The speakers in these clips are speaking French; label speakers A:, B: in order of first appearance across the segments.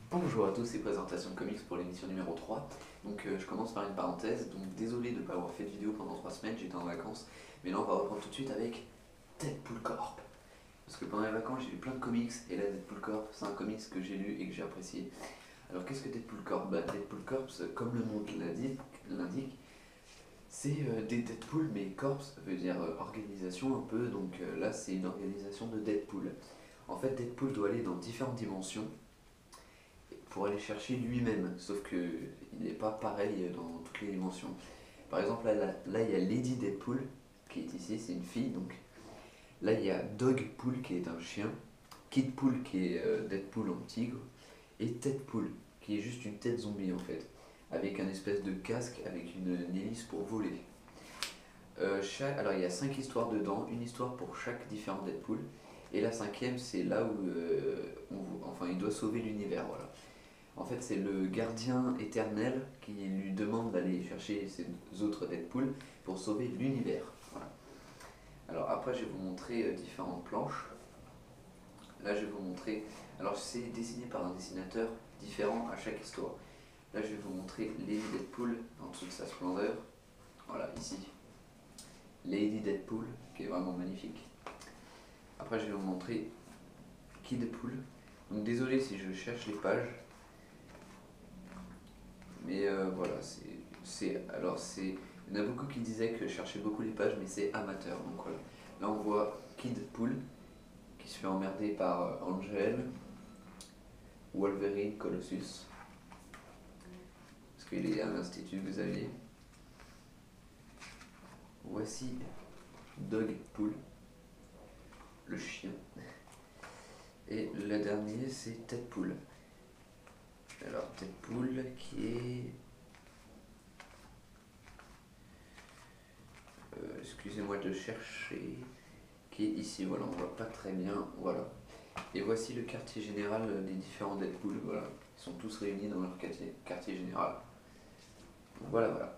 A: Bonjour à tous, c'est Présentation de Comics pour l'émission numéro 3. Donc je commence par une parenthèse, donc désolé de ne pas avoir fait de vidéo pendant 3 semaines, j'étais en vacances. Mais là on va reprendre tout de suite avec Deadpool Corp. Parce que pendant les vacances j'ai lu plein de comics, et là Deadpool Corp c'est un comics que j'ai lu et que j'ai apprécié. Alors qu'est-ce que Deadpool Corp? Deadpool Corp, comme le nom l'indique, c'est des Deadpool, mais Corps veut dire organisation un peu, donc là c'est une organisation de Deadpool. En fait Deadpool doit aller dans différentes dimensions pour aller chercher lui-même, sauf que il n'est pas pareil dans toutes les dimensions. Par exemple, là, il y a Lady Deadpool qui est ici, c'est une fille donc. Là il y a Dogpool qui est un chien, Kidpool qui est Deadpool en tigre, et Tedpool qui est juste une tête zombie en fait, avec un espèce de casque avec une hélice pour voler. Alors il y a 5 histoires dedans, une histoire pour chaque différent Deadpool, et la cinquième c'est là où enfin, il doit sauver l'univers, voilà. En fait, c'est le gardien éternel qui lui demande d'aller chercher ses autres Deadpool pour sauver l'univers. Voilà. Alors après, je vais vous montrer différentes planches. Là, je vais vous montrer. Alors, c'est dessiné par un dessinateur différent à chaque histoire. Là, je vais vous montrer Lady Deadpool en dessous de sa splendeur. Voilà, ici. Lady Deadpool, qui est vraiment magnifique. Après, je vais vous montrer Kidpool. Donc, désolé si je cherche les pages. Mais voilà, il y en a beaucoup qui disaient que je cherchais beaucoup les pages, mais c'est amateur. Donc voilà. Là, on voit Kidpool qui se fait emmerder par Angel, Wolverine, Colossus, parce qu'il est à l'Institut Xavier. Voici Dogpool, le chien. Et le dernier, c'est Tedpool. Alors, Tedpool qui est. Excusez-moi de chercher, qui est ici, voilà, on voit pas très bien, voilà. Et voici le quartier général des différents Deadpool, voilà. Ils sont tous réunis dans leur quartier général. Donc voilà,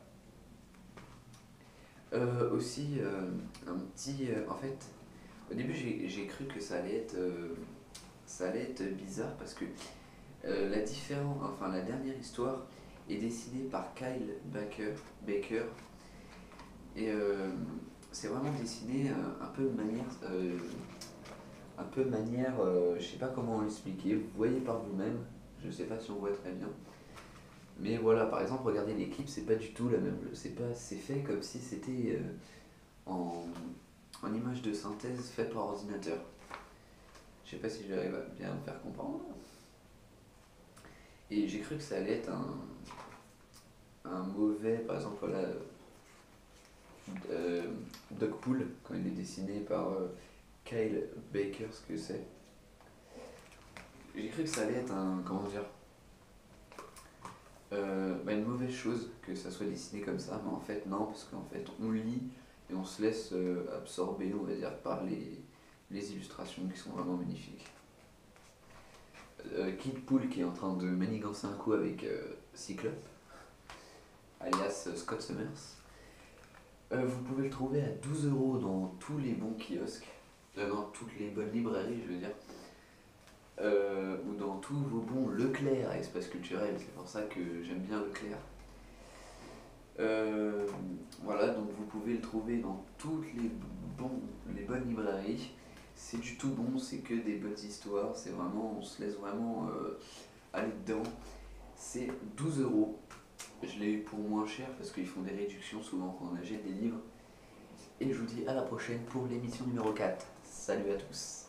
A: voilà. Aussi, un petit. En fait, au début, j'ai cru que ça allait être bizarre parce que la dernière histoire est dessinée par Kyle Baker et c'est vraiment dessiné un peu manière, je sais pas comment l'expliquer, vous voyez par vous-même, je sais pas si on voit très bien. Mais voilà, par exemple, regardez l'équipe, c'est pas du tout la même, c'est fait comme si c'était en image de synthèse faite par ordinateur. Je sais pas si j'arrive à bien me faire comprendre. Et j'ai cru que ça allait être un mauvais, par exemple, voilà, Dogpool, quand il est dessiné par Kyle Baker, ce que c'est. J'ai cru que ça allait être une mauvaise chose que ça soit dessiné comme ça, mais en fait non, parce qu'en fait on lit et on se laisse absorber, on va dire, par les illustrations qui sont vraiment magnifiques. Kidpool qui est en train de manigancer un coup avec Cyclope, alias Scott Summers. Vous pouvez le trouver à 12 € dans tous les bons kiosques, dans toutes les bonnes librairies, je veux dire, ou dans tous vos bons Leclerc à Espace Culturel, c'est pour ça que j'aime bien Leclerc. Voilà, donc vous pouvez le trouver dans toutes les bonnes librairies. C'est du tout bon, c'est que des bonnes histoires, c'est vraiment, on se laisse vraiment aller dedans. C'est 12 €. Je l'ai eu pour moins cher parce qu'ils font des réductions souvent quand on achète des livres. Et je vous dis à la prochaine pour l'émission numéro 4. Salut à tous.